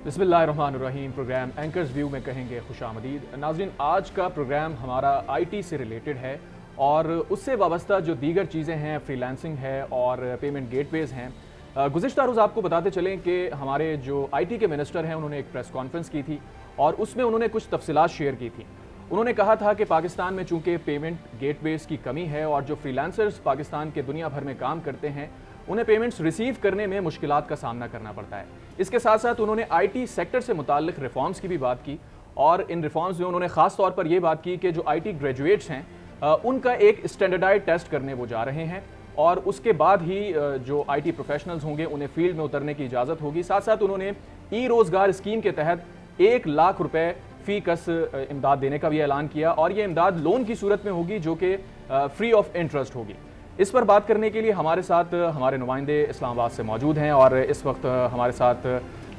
बिस्मिल्लाहिर्रहमानिर्रहीम। Programme anchors view में कहेंगे खुशामदीद। नाज़रीन, आज का प्रोग्राम हमारा आईटी से रिलेटेड है और उससे वाबस्ता जो दीगर चीज़ें हैं, फ्रीलांसिंग है और पेमेंट गेटवेज़ हैं। गुज़िश्ता रोज़ आपको बताते चलें कि हमारे जो आईटी के मिनिस्टर हैं उन्होंने एक प्रेस कॉन्फ्रेंस की थी और उसमें उन्होंने कुछ तफसीलात शेयर की थी। उन्होंने कहा था कि पाकिस्तान में चूँकि पेमेंट गेटवेज़ की कमी है और जो फ्रीलांसर्स पाकिस्तान के दुनिया भर में काम करते हैं उन्हें पेमेंट्स रिसीव करने में मुश्किलात का सामना करना पड़ता है। इसके साथ साथ उन्होंने आईटी सेक्टर से मुताल्लिक रिफॉर्म्स की भी बात की और इन रिफॉर्म्स में उन्होंने ख़ास तौर पर यह बात की कि जो आईटी ग्रेजुएट्स हैं उनका एक स्टैंडर्डाइज टेस्ट करने वो जा रहे हैं और उसके बाद ही जो आईटी प्रोफेशनल्स होंगे उन्हें फील्ड में उतरने की इजाज़त होगी। साथ साथ उन्होंने ई रोज़गार स्कीम के तहत 1 लाख रुपए फ़ी कस इमदाद देने का भी ऐलान किया और ये इमदाद लोन की सूरत में होगी जो कि फ्री ऑफ इंटरेस्ट होगी। इस पर बात करने के लिए हमारे साथ हमारे नुमाइंदे इस्लामाबाद से मौजूद हैं और इस वक्त हमारे साथ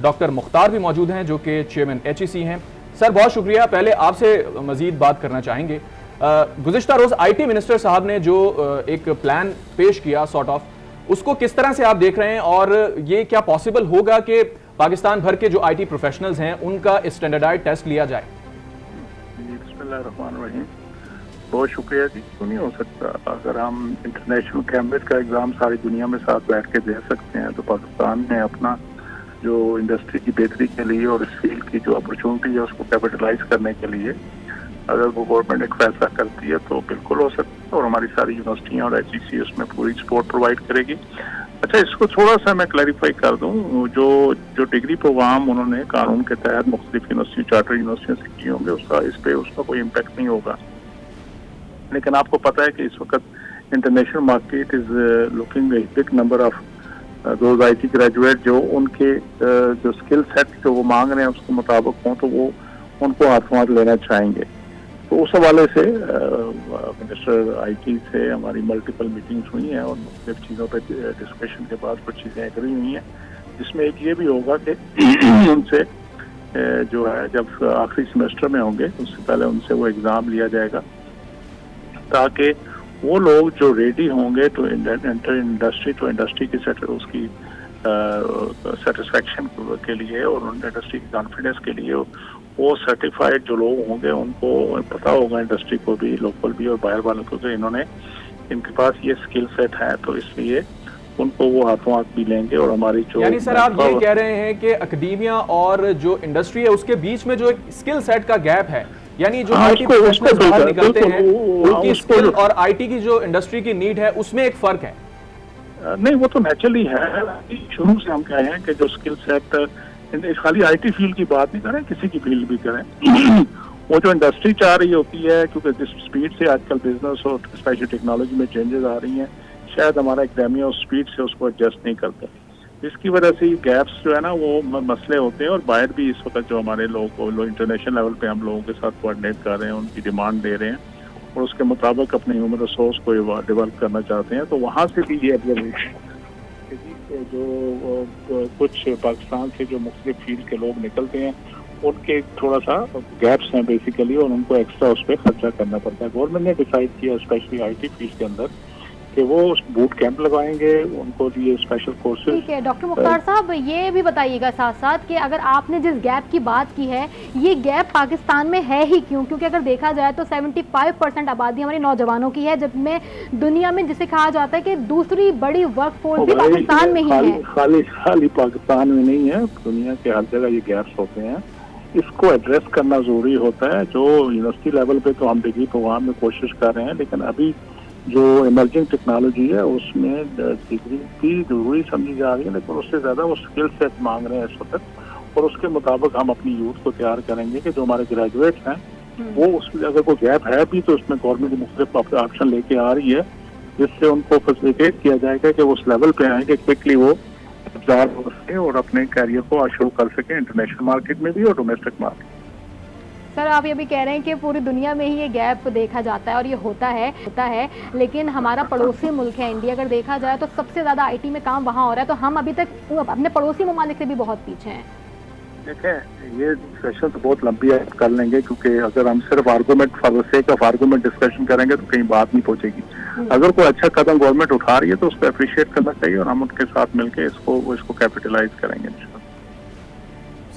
डॉक्टर मुख्तार भी मौजूद हैं जो कि चेयरमैन HEC हैं। सर, बहुत शुक्रिया। पहले आपसे मज़ीद बात करना चाहेंगे। गुज़िश्ता रोज़ आईटी मिनिस्टर साहब ने जो एक प्लान पेश किया सॉर्ट ऑफ, उसको किस तरह से आप देख रहे हैं और ये क्या पॉसिबल होगा कि पाकिस्तान भर के जो आईटी प्रोफेशनल्स हैं उनका स्टैंडर्डाइज टेस्ट लिया जाए? बिस्मिल्लाहिर्रहमानिर्रहीम। बहुत शुक्रिया जी। क्यों नहीं हो सकता? अगर हम इंटरनेशनल कैम्ब्रिज का एग्ज़ाम सारी दुनिया में साथ बैठ के दे सकते हैं तो पाकिस्तान में अपना जो इंडस्ट्री की बेहतरी के लिए और इस फील्ड की जो अपॉर्चुनिटी है उसको कैपिटलाइज करने के लिए अगर वो गवर्नमेंट एक फैसला करती है तो बिल्कुल हो सकता है और हमारी सारी यूनिवर्सिटियाँ और HEC उसमें पूरी सपोर्ट प्रोवाइड करेगी। अच्छा, इसको थोड़ा सा मैं क्लैरिफाई कर दूं। जो डिग्री प्रोग्राम उन्होंने कानून के तहत मुख्तलिफ यूनिवर्सिटी चार्टर यूनिवर्सिटियों से किए होंगे उसका कोई इम्पैक्ट नहीं होगा। लेकिन आपको पता है कि इस वक्त international market is looking a big number of those IT graduate जो उनके जो स्किल सेट जो वो मांग रहे हैं उसके मुताबिक हों तो वो उनको हाथों हाथ लेना चाहेंगे। तो उस हवाले से मिनिस्टर आईटी से हमारी मल्टीपल मीटिंग्स हुई हैं और मुख्तलिफ चीज़ों पर डिस्कशन के बाद कुछ चीज़ें एग्री हुई हैं, जिसमें एक ये भी होगा कि उनसे जो है जब आखिरी सेमेस्टर में होंगे उससे पहले उनसे वो एग्ज़ाम लिया जाएगा ताकि वो लोग जो रेडी होंगे तो एंटर इंडस्ट्री तो इंडस्ट्री की उसकी सेटिस्फेक्शन के लिए और इंडस्ट्री की कॉन्फिडेंस के लिए वो सर्टिफाइड जो लोग होंगे उनको पता होगा, इंडस्ट्री को भी, लोकल भी और बाहर वालों को, इन्होंने इनके पास ये स्किल सेट है तो इसलिए उनको वो हाथों हाथ भी लेंगे। और हमारी जो यानी सर आप ये कह रहे हैं कि अकेडेमिया और जो इंडस्ट्री है उसके बीच में जो एक स्किल सेट का गैप है, यानी जो आईटी प्रोफेशनल्स बाहर निकलते हैं उनकी स्किल और आईटी की जो इंडस्ट्री की नीड है उसमें एक फर्क है? नहीं, वो तो नेचुरली है। शुरू से हम कह रहे हैं कि जो स्किल सेट खाली आईटी फील्ड की बात नहीं करें, किसी की फील्ड भी करें वो जो इंडस्ट्री चाह रही होती है, क्योंकि जिस स्पीड से आजकल बिजनेस और स्पेशल टेक्नोलॉजी में चेंजेस आ रही हैं, शायद हमारा एकेडमिया उस स्पीड से उसको एडजस्ट नहीं करता। इसकी वजह से गैप्स जो है ना वो मसले होते हैं और बाहर भी इस वक्त जो हमारे लोग इंटरनेशनल लेवल पे हम लोगों के साथ कोऑर्डिनेट कर रहे हैं, उनकी डिमांड दे रहे हैं और उसके मुताबिक अपने ह्यूमन रिसोर्स को डेवलप करना चाहते हैं। तो वहाँ से भी ये ऑब्जर्वेशन जो कुछ पाकिस्तान से जो मुख्तलिफ फील्ड के लोग निकलते हैं उनके थोड़ा सा गैप्स हैं बेसिकली और उनको एक्स्ट्रा उस पर खर्चा करना पड़ता है। गवर्नमेंट ने डिसाइड किया स्पेशली आईटी फील्ड के अंदर कि वो बूट कैंप लगाएंगे, उनको लिए स्पेशल कोर्सेज। ठीक है डॉक्टर मुख्तार साहब, ये भी बताइएगा साथ साथ कि अगर आपने जिस गैप की बात की है ये गैप पाकिस्तान में है ही क्यों? क्योंकि अगर देखा जाए तो 75% आबादी हमारी नौजवानों की है, जिसमें दुनिया में जिसे कहा जाता है कि दूसरी बड़ी वर्कफोर्स भी पाकिस्तान में ही है। खाली पाकिस्तान में नहीं है, दुनिया के हर जगह ये गैप्स होते हैं। इसको एड्रेस करना जरूरी होता है। जो यूनिवर्सिटी लेवल पे तो हम डिग्री प्रोग्राम में कोशिश कर रहे हैं, लेकिन अभी जो इमर्जिंग टेक्नोलॉजी है उसमें डिग्री भी जरूरी समझी जा रही है, लेकिन उससे ज़्यादा वो स्किल सेट मांग रहे हैं इस वक्त और उसके मुताबिक हम अपनी यूथ को तैयार करेंगे कि जो हमारे ग्रेजुएट्स हैं वो उसमें अगर कोई गैप है भी तो उसमें गवर्नमेंट मुख्तलिफ ऑप्शन लेके आ रही है जिससे उनको फैसिलिटेट किया जाएगा कि वो उस लेवल पे आएंगे क्विकली वो एब्जॉर्ब हो सके और अपने कैरियर को शुरू कर सके इंटरनेशनल मार्केट में भी और डोमेस्टिक मार्केट। सर, आप ये भी कह रहे हैं कि पूरी दुनिया में ही ये गैप देखा जाता है और ये होता है, लेकिन हमारा पड़ोसी मुल्क है इंडिया, अगर देखा जाए तो सबसे ज़्यादा आईटी में काम वहाँ हो रहा है, तो हम अभी तक अपने पड़ोसी ममालिक से भी बहुत पीछे हैं। देखें, ये डिस्कशन तो बहुत लंबी है, कर लेंगे क्योंकि अगर हम सिर्फ argument for the sake of argument discussion करेंगे तो कहीं बात नहीं पहुंचेगी। अगर कोई अच्छा कदम गवर्नमेंट उठा रही है तो उसको अप्रिशिएट करना चाहिए और हम उनके साथ मिलकर इसको कैपिटलाइज करेंगे।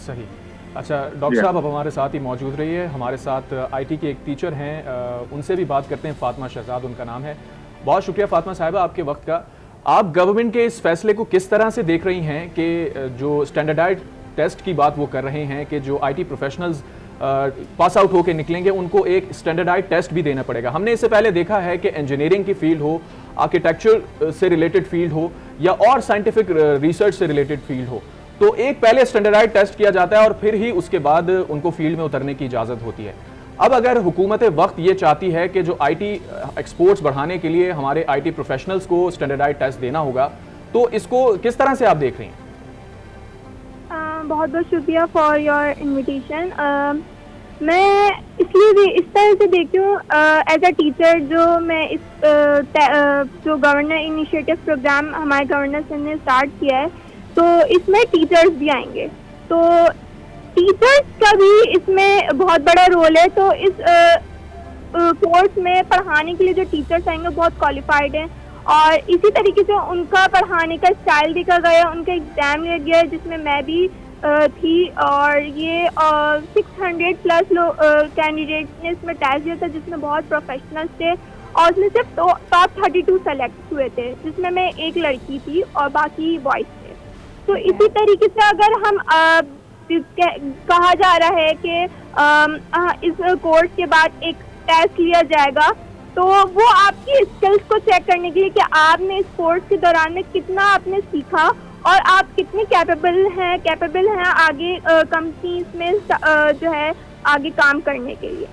सही। अच्छा डॉक्टर साहब, अब हमारे साथ ही मौजूद रही है, हमारे साथ आईटी के एक टीचर हैं, उनसे भी बात करते हैं। फातिमा शहजाद उनका नाम है। बहुत शुक्रिया फातिमा साहिबा आपके वक्त का। आप गवर्नमेंट के इस फैसले को किस तरह से देख रही हैं कि जो स्टैंडर्डाइज्ड टेस्ट की बात वो कर रहे हैं कि जो आईटी प्रोफेशनल्स पास आउट होकर निकलेंगे उनको एक स्टैंडर्डाइज्ड टेस्ट भी देना पड़ेगा। हमने इससे पहले देखा है कि इंजीनियरिंग की फील्ड हो, आर्किटेक्चर से रिलेटेड फील्ड हो या और साइंटिफिक रिसर्च से रिलेटेड फील्ड हो, तो एक पहले स्टैंडर्डाइज्ड टेस्ट किया जाता है और फिर ही उसके बाद उनको फील्ड में उतरने की इजाज़त होती है। अब अगर हुकूमत वक्त ये चाहती है कि जो आईटी एक्सपोर्ट्स बढ़ाने के लिए हमारे आईटी प्रोफेशनल्स को स्टैंडर्डाइज्ड टेस्ट देना होगा, तो इसको किस तरह से आप देख रही हैं? बहुत बहुत शुक्रिया फॉर योर इनविटेशन। मैं इसलिए भी इस तरह से देखती हूँ एज अ टीचर, जो मैं इस जो गवर्नर इनिशिएटिव प्रोग्राम हमारे गवर्नर सिंह ने स्टार्ट किया है, तो इसमें टीचर्स भी आएंगे, तो टीचर्स का भी इसमें बहुत बड़ा रोल है। तो इस कोर्स में पढ़ाने के लिए जो टीचर्स आएंगे बहुत क्वालिफाइड हैं, और इसी तरीके से उनका पढ़ाने का स्टाइल देखा गया, उनका एग्ज़ाम लिया गया जिसमें मैं भी थी, और ये 600 प्लस कैंडिडेट्स ने इसमें टेस्ट दिया था, जिसमें बहुत प्रोफेशनल्स थे, और उसमें सिर्फ टॉप 32 सेलेक्ट हुए थे, जिसमें मैं एक लड़की थी और बाकी बॉयज़ थे। तो इसी तरीके से अगर हम कहा जा रहा है कि इस कोर्स के बाद एक टेस्ट लिया जाएगा, तो वो आपकी स्किल्स को चेक करने के लिए कि आपने इस कोर्स के दौरान में कितना आपने सीखा और आप कितने कैपेबल हैं आगे कंपनीज में जो है आगे काम करने के लिए।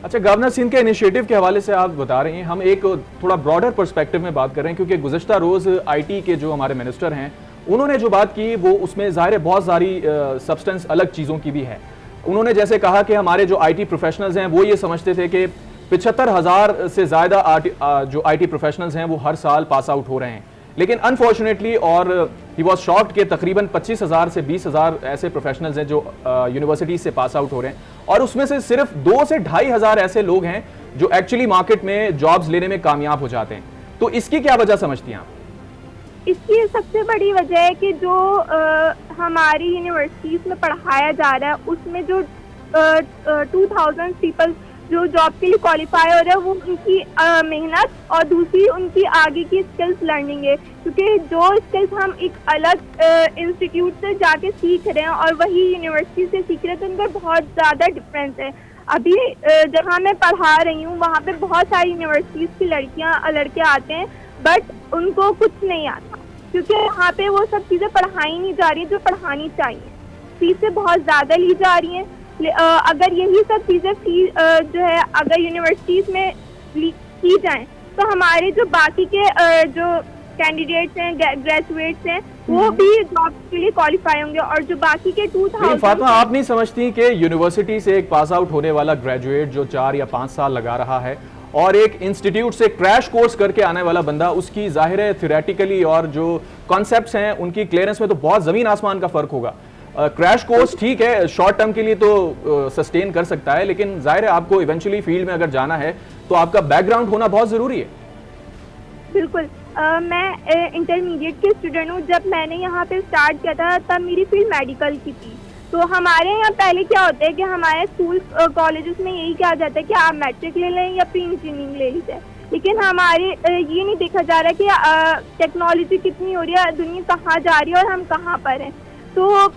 अच्छा, गवर्नर सिंह के इनिशिएटिव के हवाले से आप बता रही हैं, हम एक थोड़ा ब्रॉडर पर्सपेक्टिव में बात कर रहे हैं, क्योंकि गुज़श्ता रोज़ आईटी के जो हमारे मिनिस्टर हैं उन्होंने जो बात की वो उसमें ज़ाहिर है बहुत सारी सब्सटेंस अलग चीज़ों की भी है। उन्होंने जैसे कहा कि हमारे जो आईटी प्रोफेशनल्स हैं वो ये समझते थे कि 75,000 से ज़्यादा जो आईटी प्रोफेशनल्स हैं वो हर साल पास आउट हो रहे हैं, लेकिन अनफॉर्चुनेटली और ही वॉज शॉक्ड के तकरीबन 25,000 से 20,000 ऐसे प्रोफेशनल्स हैं जो यूनिवर्सिटी से पास आउट हो रहे हैं, और उसमें से सिर्फ 2 से 2,500 ऐसे लोग हैं जो एक्चुअली मार्केट में जॉब्स लेने में कामयाब हो जाते हैं। तो इसकी क्या वजह समझती हैं आप? इसकी सबसे बड़ी वजह है कि जो हमारी यूनिवर्सिटीज़ में पढ़ाया जा रहा है उसमें जो 2000 पीपल जो जॉब के लिए क्वालिफाई हो रहे हैं, वो उनकी मेहनत और दूसरी उनकी आगे की स्किल्स लर्निंग है, क्योंकि जो स्किल्स हम एक अलग इंस्टीट्यूट से जाके सीख रहे हैं और वही यूनिवर्सिटी से सीख रहे हैं, तो उनका बहुत ज़्यादा डिफरेंस है। अभी जहाँ मैं पढ़ा रही हूँ वहाँ पे बहुत सारी यूनिवर्सिटीज़ की लड़के आते हैं, बट उनको कुछ नहीं आता, क्योंकि वहाँ पे वो सब चीज़ें पढ़ाई नहीं जा रही जो पढ़ानी चाहिए। फीसें बहुत ज़्यादा ली जा रही हैं। अगर यही सब चीज़ें जो है अगर यूनिवर्सिटीज़ में की जाएं, तो हमारे जो बाकी के जो कैंडिडेट्स हैं, ग्रेजुएट्स हैं, वो भी जॉब के लिए क्वालिफाई होंगे, और जो बाकी के 2000। फातिमा, आप नहीं समझती कि यूनिवर्सिटी से एक पास आउट होने वाला ग्रेजुएट जो 4 या 5 साल लगा रहा है और एक इंस्टीट्यूट से क्रैश कोर्स करके आने वाला बंदा, उसकी जाहिर है थ्योरेटिकली और जो कॉन्सेप्ट्स हैं उनकी क्लियरेंस में तो बहुत ज़मीन आसमान का फ़र्क होगा। क्रैश कोर्स ठीक है, शॉर्ट टर्म के लिए तो सस्टेन कर सकता है, लेकिन जाहिर है आपको इवेंचुअली फील्ड में अगर जाना है तो आपका बैकग्राउंड होना बहुत ज़रूरी है। बिल्कुल। मैं इंटरमीडिएट की स्टूडेंट हूँ। जब मैंने यहाँ पे स्टार्ट किया था तब मेरी फील्ड मेडिकल की थी। तो हमारे यहाँ पहले क्या होता है कि हमारे स्कूल कॉलेजेस में यही कहा जाता है कि आप मैट्रिक ले लें या प्री इंजीनियरिंग ले लीजिए, लेकिन हमारे ये नहीं देखा जा रहा कि टेक्नोलॉजी कितनी हो रही है, दुनिया कहाँ जा रही है और हम कहाँ पर हैं। तो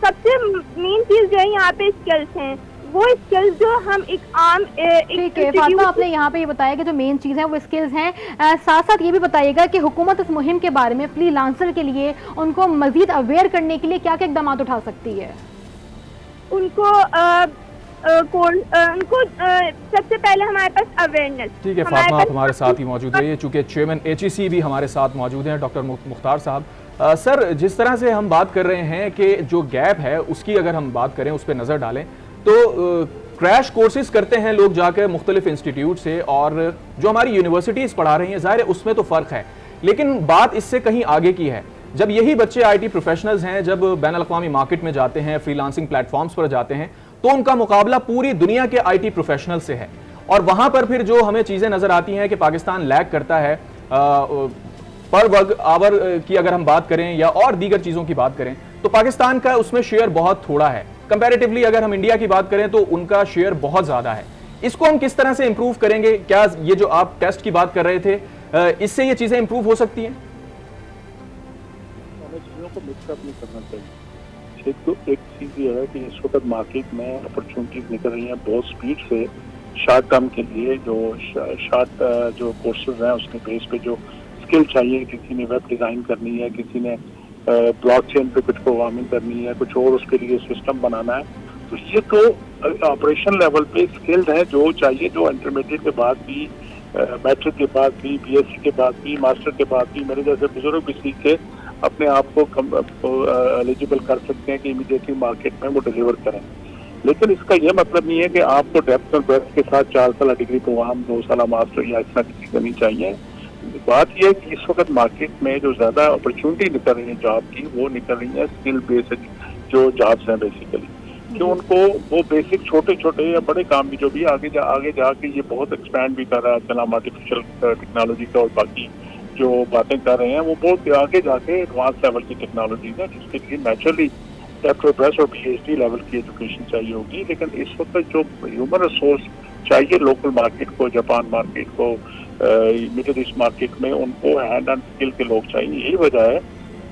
सबसे मेन चीज़ जो है यहाँ पे स्किल्स हैं, वो स्किल्स जो हम एक आम ठीक है फातिमा, आपने यहाँ पे ये बताया कि जो मेन चीज़ है वो स्किल्स हैं। साथ साथ ये भी बताइएगा कि हुकूमत इस मुहिम के बारे में फ्रीलांसर के लिए उनको मजीद अवेयर करने के लिए क्या क्या इक़दाम उठा सकती है? उनको सबसे पहले हमारे पास अवेयरनेस। ठीक है फातिमा, आप हमारे साथ ही मौजूद रहिए, चूँकि चेयरमैन HEC भी हमारे साथ मौजूद हैं, डॉक्टर मुख्तार साहब। सर, जिस तरह से हम बात कर रहे हैं कि जो गैप है उसकी अगर हम बात करें, उस पर नज़र डालें, तो क्रैश कोर्सेज करते हैं लोग जाकर मुख्तलिफ इंस्टीट्यूट से, और जो हमारी यूनिवर्सिटीज़ पढ़ा रही हैं ज़ाहिर है उसमें तो फ़र्क है, लेकिन बात इससे कहीं आगे की है। जब यही बच्चे आईटी प्रोफेशनल्स हैं, जब बैन अल-अक़वामी मार्केट में जाते हैं, फ्रीलांसिंग प्लेटफॉर्म्स पर जाते हैं, तो उनका मुकाबला पूरी दुनिया के आईटी प्रोफेशनल से है, और वहाँ पर फिर जो हमें चीज़ें नज़र आती हैं कि पाकिस्तान लैग करता है पर वर्क आवर की अगर हम बात करें या और दीगर चीज़ों की बात करें, तो पाकिस्तान का उसमें शेयर बहुत थोड़ा है। कंपैरेटिवली अगर हम इंडिया की बात करें तो उनका शेयर बहुत ज्यादा है। इसको हम किस तरह से इंप्रूव करेंगे? क्या ये जो आप टेस्ट की बात कर रहे थे, इससे ये चीजें इंप्रूव हो सकती हैं? हमें चीजों को मिक्सअप नहीं करना चाहिए। एक चीज ये है कि इस वक्त मार्केट में अपॉर्चुनिटीज निकल रही हैं बहुत स्पीड से। शॉर्ट टर्म के लिए जो शॉर्ट जो कोर्सेज हैं उसके बेस पे जो स्किल चाहिए, किसी ने वेब डिजाइन करनी है, किसी ने ब्लॉकचेन पे कुछ प्रोग्रामिंग करनी है, कुछ और उसके लिए सिस्टम बनाना है, तो ये तो ऑपरेशन लेवल पे स्किल्ड है जो चाहिए, जो इंटरमीडिएट के बाद भी, मैट्रिक के बाद भी, बीएससी के बाद भी, मास्टर के बाद भी मेरे जैसे बुजुर्ग भी सीख के अपने आप को एलिजिबल कर सकते हैं कि इमीडिएटली मार्केट में वो डिलीवर करें। लेकिन इसका ये मतलब नहीं है कि आपको डेप्थ और ब्रेथ के साथ 4 साल डिग्री प्रोग्राम, 2 साल मास्टर या इतना किसी करनी चाहिए। बात यह है कि इस वक्त मार्केट में जो ज्यादा अपॉर्चुनिटी निकल रही है जॉब की, वो निकल रही है स्किल बेस्ड जो जॉब्स हैं बेसिकली, कि उनको वो बेसिक छोटे छोटे या बड़े काम भी जो भी आगे जाके ये बहुत एक्सपैंड भी कर रहा है। आजकल हम आर्टिफिशियल टेक्नोलॉजी का और बाकी जो बातें कर रहे हैं वो बहुत आगे जाके एडवांस लेवल की टेक्नोलॉजी है, जिसके लिए नेचुरली प्लस और पीएचडी लेवल की एजुकेशन चाहिए होगी। लेकिन इस वक्त जो ह्यूमन रिसोर्स चाहिए लोकल मार्केट को, जापान मार्केट को, मिडिल ईस्ट मार्केट में, उनको हैंड एंड स्किल के लोग चाहिए। यही वजह है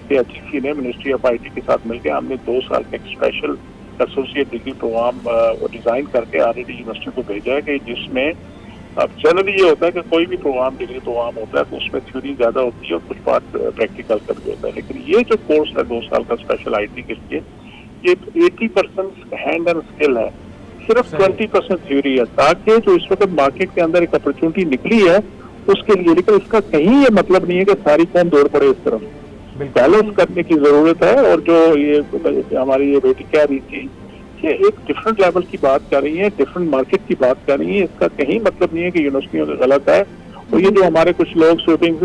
कि एचईसी ने मिनिस्ट्री ऑफ आईटी के साथ मिलकर हमने 2 साल का एक special associate degree program design करके आरआईटी यूनिवर्सिटी को भेजा है, कि जिसमें अब जनरली ये होता है कि कोई भी प्रोग्राम, डिग्री प्रोग्राम होता है तो उसमें थ्योरी ज्यादा होती है और कुछ पार्ट प्रैक्टिकल कर भी होता है। लेकिन ये जो कोर्स है 2 साल का स्पेशल आईटी के लिए, ये 80% हैंड एंड स्किल है, सिर्फ 20% थ्योरी है, ताकि जो इस वक्त मार्केट के अंदर एक अपॉर्चुनिटी निकली है उसके लिए। लेकिन इसका कहीं ये मतलब नहीं है कि सारी कौन दौड़ पड़े इस तरफ, बैलेंस करने की जरूरत है। और जो ये हमारी ये बेटी कह रही थी कि एक डिफरेंट लेवल की बात कर रही है, डिफरेंट मार्केट की बात कर रही है, इसका कहीं मतलब नहीं है कि यूनिवर्सिटियों का गलत है। और ये जो हमारे कुछ लोग स्वीपिंग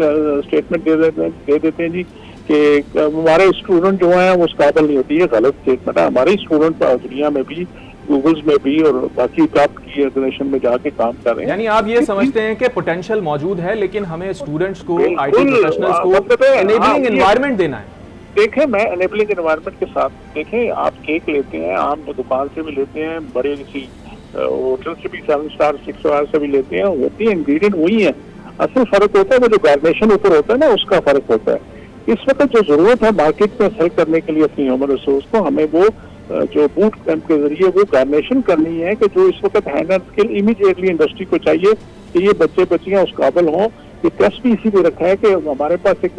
स्टेटमेंट दे देते हैं जी कि हमारे स्टूडेंट जो हैं वो उस काबिल नहीं होती है, गलत स्टेटमेंट है। हमारे स्टूडेंट दुनिया में भी, गूगल्स में भी और बाकी टॉप की ऑर्गेनाइजेशन में जाके काम कर रहे हैं। यानी आप ये समझते हैं कि पोटेंशियल मौजूद है, लेकिन हमें स्टूडेंट्स को, आईटी प्रोफेशनल्स को एनेबलिंग एनवायरनमेंट देना है। देखें, मैं एनेबलिंग एनवायरनमेंट के साथ, देखें आप केक लेते हैं, आम दुकान से भी लेते हैं, बड़े किसी होटल से भी 7 स्टार 6 स्टार से भी लेते हैं, होती है इंग्रेडिएंट वही है। असल फर्क होता है वो जो गार्निशन ऊपर होता है ना, उसका फर्क होता है। इस वक्त जो जरूरत है मार्केट में सेल करने के लिए अपनी ह्यूमन रिसोर्स को, हमें वो जो बूट कैंप के जरिए वो गार्निशन करनी है कि जो इस वक्त hand and skill immediately industry को चाहिए कि ये बच्चे बच्चियां उस काबिल हों। ये टेस्ट भी इसीलिए रखा है कि हमारे पास एक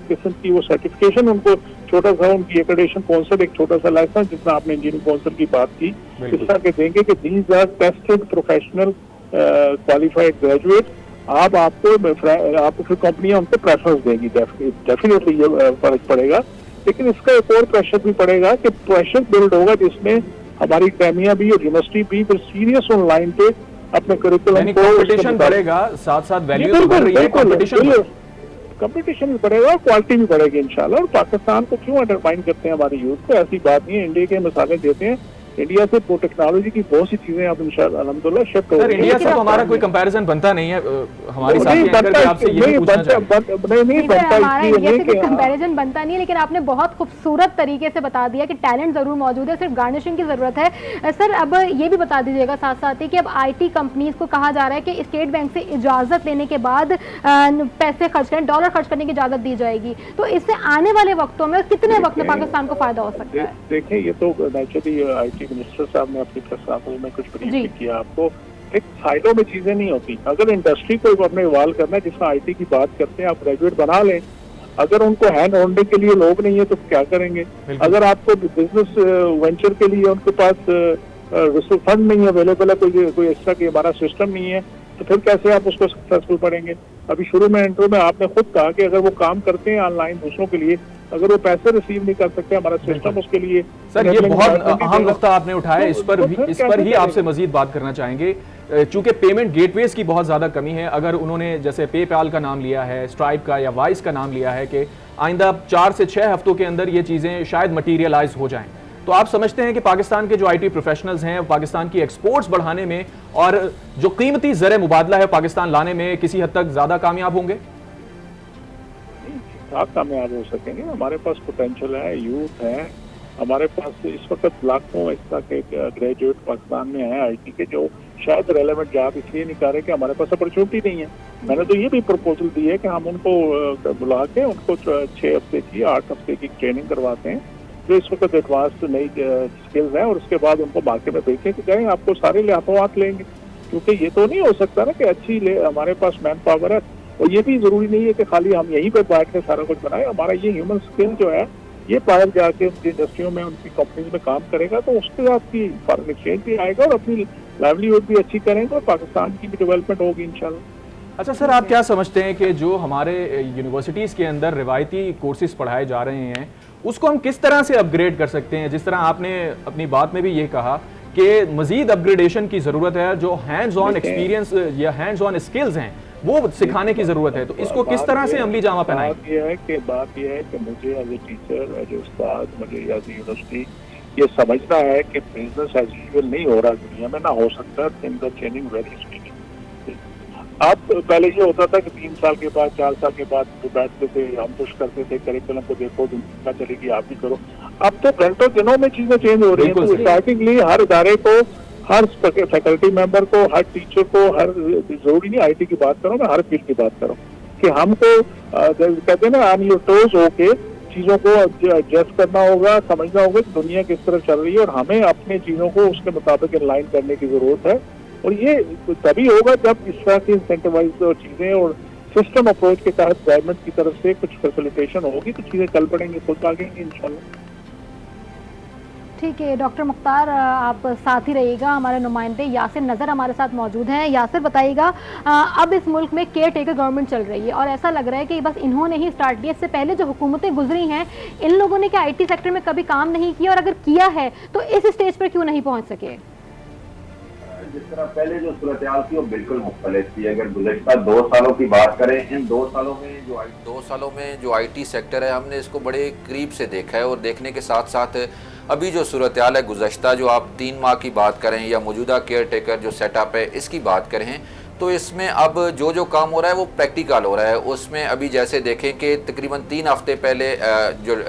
किस्म की वो सर्टिफिकेशन, उनको छोटा सा उनकी एक्रेडिटेशन काउंसिल, एक छोटा सा लाइसेंस, जितना आपने इंजीनियरिंग काउंसिल की बात की, इस तरह के देंगे कि these are tested professional qualified graduate. आपको फिर कंपनियां उनको प्रेफरेंस देंगी, डेफिनेटली ये फर्क पड़ेगा। लेकिन इसका एक और प्रेशर भी पड़ेगा कि प्रेशर बिल्ड होगा जिसमें हमारी अकादमियां भी और यूनिवर्सिटी भी फिर सीरियस ऑनलाइन पे अपने करिकुलम को, कंपटीशन बढ़ेगा, साथ साथ वैल्यू तो बढ़ रही है, कंपटीशन भी बढ़ेगा, क्वालिटी भी बढ़ेगी इंशाल्लाह। और पाकिस्तान को क्यों अंडरमाइन करते हैं हमारे यूथ को? ऐसी बात नहीं है, इंडिया के मिसालें देते हैं, इंडिया से टेक्नोलॉजी की बहुत सी चीजें अब इंशाल्लाह अल्हम्दुलिल्लाह शिफ्ट हो रही है। इंडिया से तो हमारा कोई कंपैरिजन बनता नहीं है। हमारी साथी एंकर भी आपसे यही पूछना चाहते हैं। हमारा इंडिया से कोई कंपैरिजन बनता नहीं है, लेकिन आपने बहुत खूबसूरत तरीके से बता दिया कि टैलेंट जरूर मौजूद है, सिर्फ गार्निशिंग की जरूरत है। सर अब ये भी बता दीजिएगा साथ साथ ही कि अब आईटी कंपनीज को कहा जा रहा है कि स्टेट बैंक से इजाजत लेने के बाद पैसे खर्च करें, डॉलर खर्च करने की इजाजत दी जाएगी, तो इससे आने वाले वक्तों में कितने वक्त में पाकिस्तान को फायदा हो सकता है? देखिए, ये तो नेचुरली आईटी मिनिस्टर साहब ने अपनी प्रेस कॉन्फ्रेंस में कुछ ब्रीफ किया आपको। एक साइडों में चीजें नहीं होती। अगर इंडस्ट्री को अपने इवाल्व करना है, जिसमें आईटी की बात करते हैं, आप ग्रेजुएट बना लें। अगर उनको हैंड होल्डिंग के लिए लोग नहीं है तो क्या करेंगे? अगर आपको बिजनेस वेंचर के लिए उनके पास रिसोर्स फंड नहीं अवेलेबल है, कोई एक्स्ट्रा की हमारा सिस्टम नहीं है, तो फिर कैसे आप उसको सक्सेसफुल पढ़ेंगे? अभी शुरू में इंट्रो में आपने खुद कहा कि अगर वो काम करते हैं ऑनलाइन दूसरों के लिए, अगर वो पैसे रिसीव नहीं कर सकते, हमारा सिस्टम उसके लिए। सर ये बहुत अहम नुकता आपने उठाया, इस पर ही आपसे मजीद बात करना चाहेंगे। चूंकि पेमेंट गेटवेज की बहुत ज्यादा कमी है, अगर उन्होंने जैसे पेपैल का नाम लिया है, स्ट्राइप का या वाइस का नाम लिया है कि आइंदा 4 से 6 हफ्तों के अंदर ये चीजें शायद मटीरियलाइज हो जाएं, तो आप समझते हैं कि पाकिस्तान के जो आईटी प्रोफेशनल्स हैं पाकिस्तान की एक्सपोर्ट्स बढ़ाने में और जो कीमती ज़र मुबादला है पाकिस्तान लाने में किसी हद तक ज्यादा कामयाब होंगे? कामयाब हो सकेंगे। हमारे पास पोटेंशियल है, यूथ है, हमारे पास इस वक्त लाखों इस तरह के ग्रेजुएट पाकिस्तान में हैं आईटी के, जो शायद रेलेवेंट जॉब इसलिए नहीं कर रहे कि हमारे पास अपॉर्चुनिटी नहीं है। मैंने तो ये भी प्रपोजल दी है कि हम उनको बुला के उनको 6 हफ्ते की 8 हफ्ते की ट्रेनिंग करवाते हैं जो इस वक्त एडवांस नई स्किल्स हैं, और उसके बाद उनको मार्केट में बेचे कि जाएँ, आपको सारे लिहाजों हाथ लेंगे। क्योंकि ये तो नहीं हो सकता ना कि अच्छी हमारे पास मैन पावर है, और ये भी जरूरी नहीं है कि खाली हम यहीं पर बैठ के सारा कुछ बनाए। हमारा ये ह्यूमन स्किल जो है ये बाहर जाके उनकी इंडस्ट्रियों में उनकी कंपनीज में काम करेगा तो उसके साथ की फॉरेन एक्सचेंज भी आएगा और अपनी लाइवलीहुड भी अच्छी करेंगे और पाकिस्तान की भी डेवलपमेंट होगी इंशाल्लाह। अच्छा सर, आप क्या समझते हैं कि जो हमारे यूनिवर्सिटीज़ के अंदर रिवायती कोर्सेज पढ़ाए जा रहे हैं उसको हम किस तरह से अपग्रेड कर सकते हैं? जिस तरह आपने अपनी बात में भी ये कहा कि मजीद अपग्रेडेशन की ज़रूरत है, जो हैंड्स ऑन एक्सपीरियंस या हैंड्स ऑन स्किल्स हैं वो सिखाने की ज़रूरत है, तो इसको किस तरह से अमली जामा पहनाएं? बात यह है कि मुझे as a teacher, as a उस्ताद, मुझे एज ए यूनिवर्सिटी ये समझना है कि बिजनेस एज यूजुअल नहीं हो रहा दुनिया में, ना हो सकता। Things are changing very speedy. अब पहले ये होता था कि 3 साल के बाद 4 साल के बाद जो बैठते थे हम पुश करते थे करिकुलम को, देखो दुनिया चलेगी आप भी करो। अब तो घंटों दिनों में चीजें चेंज हो रही है। तो स्टार्टिंगली हर इदारे को, हर फैकल्टी मेंबर को, हर टीचर को, हर जरूरी नहीं आईटी की बात करो, मैं हर फील्ड की बात करूँ कि हमको कहते हैं ना ऑन योर टोज होके चीजों को एडजस्ट करना होगा, समझना होगा कि दुनिया किस तरह चल रही है और हमें अपने चीजों को उसके मुताबिक इनलाइन करने की जरूरत है। और ये तभी होगा जब इस तरह की इंसेंटिवाइज चीजें और सिस्टम अप्रोच के तहत गवर्नमेंट की तरफ से कुछ फैसिलिटेशन होगी तो चीजें चल पड़ेंगी, खुद आगेंगी इंशाल्लाह। ठीक है डॉक्टर मुख्तार, आप साथ ही रहिएगा। हमारे नुमाइंदे यासिर नज़र हमारे साथ मौजूद हैं। यासिर बताइएगा, अब इस मुल्क में केयर टेकर गवर्नमेंट चल रही है और ऐसा लग रहा है कि बस इन्होंने ही स्टार्ट किया। इससे पहले जो हुकूमतें गुजरी हैं इन लोगों ने क्या आईटी सेक्टर में कभी काम नहीं किया, और अगर किया है तो इस स्टेज पर क्यों नहीं पहुँच सके? जिस तरह पहले जो सूरत-ए-हाल थी वो बिल्कुल मुख्तलिफ थी। अगर गुज़श्ता 2 सालों की बात करें, इन 2 सालों में जो आईटी सेक्टर है हमने इसको बड़े करीब से देखा है, और देखने के साथ साथ अभी जो सूरत-ए-हाल है गुज़श्ता जो आप 3 माह की बात करें या मौजूदा केयर टेकर जो सेटअप है इसकी बात करें, तो इसमें अब जो काम हो रहा है वो प्रैक्टिकल हो रहा है। उसमें अभी जैसे देखें कि तकरीबन 3 हफ्ते पहले जो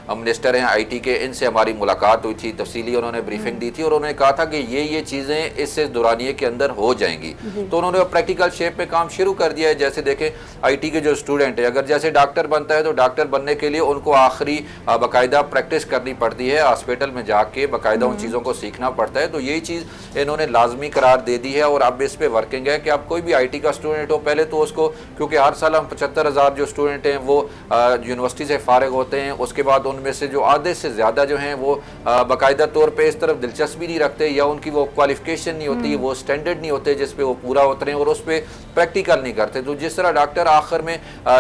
मिनिस्टर हैं आईटी के, इनसे हमारी मुलाकात हुई थी, तफसीली उन्होंने ब्रीफिंग दी थी और उन्होंने कहा था कि ये चीज़ें इससे दौरानिए के अंदर हो जाएंगी। तो उन्होंने प्रैक्टिकल शेप में काम शुरू कर दिया है। जैसे देखें आईटी के जो स्टूडेंट है, अगर जैसे डॉक्टर बनता है तो डॉक्टर बनने के लिए उनको आखिरी बाकायदा प्रैक्टिस करनी पड़ती है, हॉस्पिटल में जाके बाकायदा उन चीज़ों को सीखना पड़ता है। तो यही चीज़ इन्होंने लाजमी करार दे दी है और अब इस पर वर्किंग है कि अब कोई भी आईटी का स्टूडेंट हो, पहले तो उसको, क्योंकि हर साल हम 75,000 जो स्टूडेंट हैं वो यूनिवर्सिटी से फारिग होते हैं, उसके बाद उनमें से जो आधे से ज़्यादा जो हैं वो बाकायदा तौर पे इस तरफ दिलचस्पी नहीं रखते या उनकी वो क्वालिफिकेशन नहीं होती, वो स्टैंडर्ड नहीं होते जिस पे वो पूरा होते हैं और उस पर प्रैक्टिकल नहीं करते। तो जिस तरह डॉक्टर आखिर में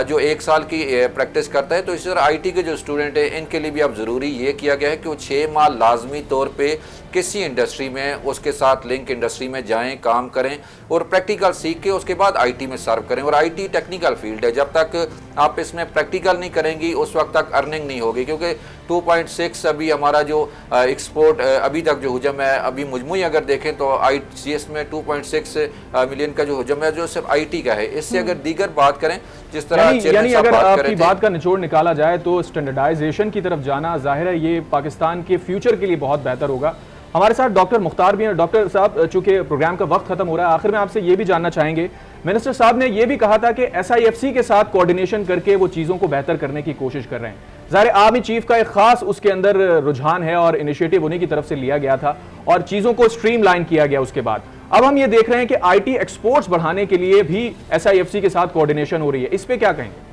जो 1 साल की प्रैक्टिस करता है, तो इसी तरह आईटी के जो स्टूडेंट हैं इनके लिए भी अब ज़रूरी ये किया गया है कि वो 6 माह लाजमी तौर पर किसी इंडस्ट्री में उसके साथ लिंक इंडस्ट्री में जाएं, काम करें और प्रैक्टिकल सीख के उसके बाद आईटी में सर्व करें। और आईटी टेक्निकल फील्ड है, जब तक आप इसमें प्रैक्टिकल नहीं करेंगी उस वक्त तक अर्निंग नहीं होगी, क्योंकि 2.6 अभी हमारा जो एक्सपोर्ट अभी तक जो हुजम है, अभी मुजमुई अगर देखें तो ICS में 2.6 मिलियन का जो हुजम है जो सिर्फ आईटी का है। इससे अगर दीगर बात करें जिस तरह यानी अगर आपकी बात का निचोड़ निकाला जाए तो स्टैंडर्डाइजेशन की तरफ जाना जाहिर है ये पाकिस्तान के फ्यूचर के लिए बहुत बेहतर होगा। हमारे साथ डॉक्टर मुख्तार भी हैं। डॉक्टर साहब, चूंकि प्रोग्राम का वक्त खत्म हो रहा है, आखिर में आपसे ये भी जानना चाहेंगे, मिनिस्टर साहब ने ये भी कहा था कि SIFC के साथ कोऑर्डिनेशन करके वो चीज़ों को बेहतर करने की कोशिश कर रहे हैं। ज़ाहिर आर्मी चीफ का एक खास उसके अंदर रुझान है और इनिशिएटिव उन्हीं की तरफ से लिया गया था और चीज़ों को स्ट्रीमलाइन किया गया। उसके बाद अब हम ये देख रहे हैं कि आईटी एक्सपोर्ट्स बढ़ाने के लिए भी SIFC के साथ कोऑर्डिनेशन हो रही है, इस पर क्या कहेंगे?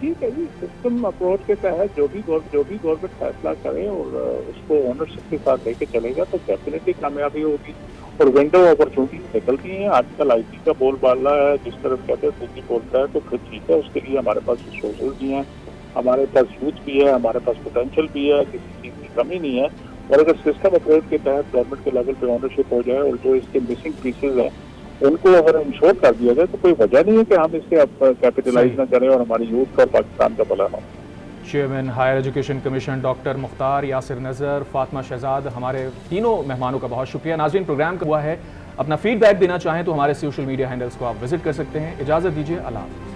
ठीक है जी, सिस्टम अप्रोच के तहत जो भी गवर्नमेंट फैसला करे और उसको ओनरशिप के साथ लेके चलेगा तो डेफिनेटली कामयाबी होगी और विंडो अपॉर्चुनिटी निकलती हैं। आजकल आईटी का बोलबाला है, जिस तरफ कहते हैं दिल्ली बोलता है तो फिर ठीक है, उसके लिए हमारे पास रिसोर्सेज भी हैं, हमारे पास यूथ भी है, हमारे पास पोटेंशियल भी है, किसी चीज़ की कमी नहीं है। और अगर सिस्टम अप्रोच के तहत गवर्नमेंट के लेवल पे ओनरशिप हो जाए और जो इसके मिसिंग पीसेज हैं उनको अगर इंश्योर कर दिया जाए तो कोई वजह नहीं है कि हम इससे अब कैपिटलाइज ना करें और हमारी यूथ का पाकिस्तान का भला हो। Chairman higher education commission doctor Mukhtar, Yasir Nazar, Fatima Shahzad, हमारे तीनों मेहमानों का बहुत शुक्रिया। नाज़रीन, प्रोग्राम का हुआ है, अपना फीडबैक देना चाहें तो हमारे सोशल मीडिया हैंडल्स को आप विजिट कर सकते हैं। इजाज़त दीजिए, अल्लाह हाफ़िज़।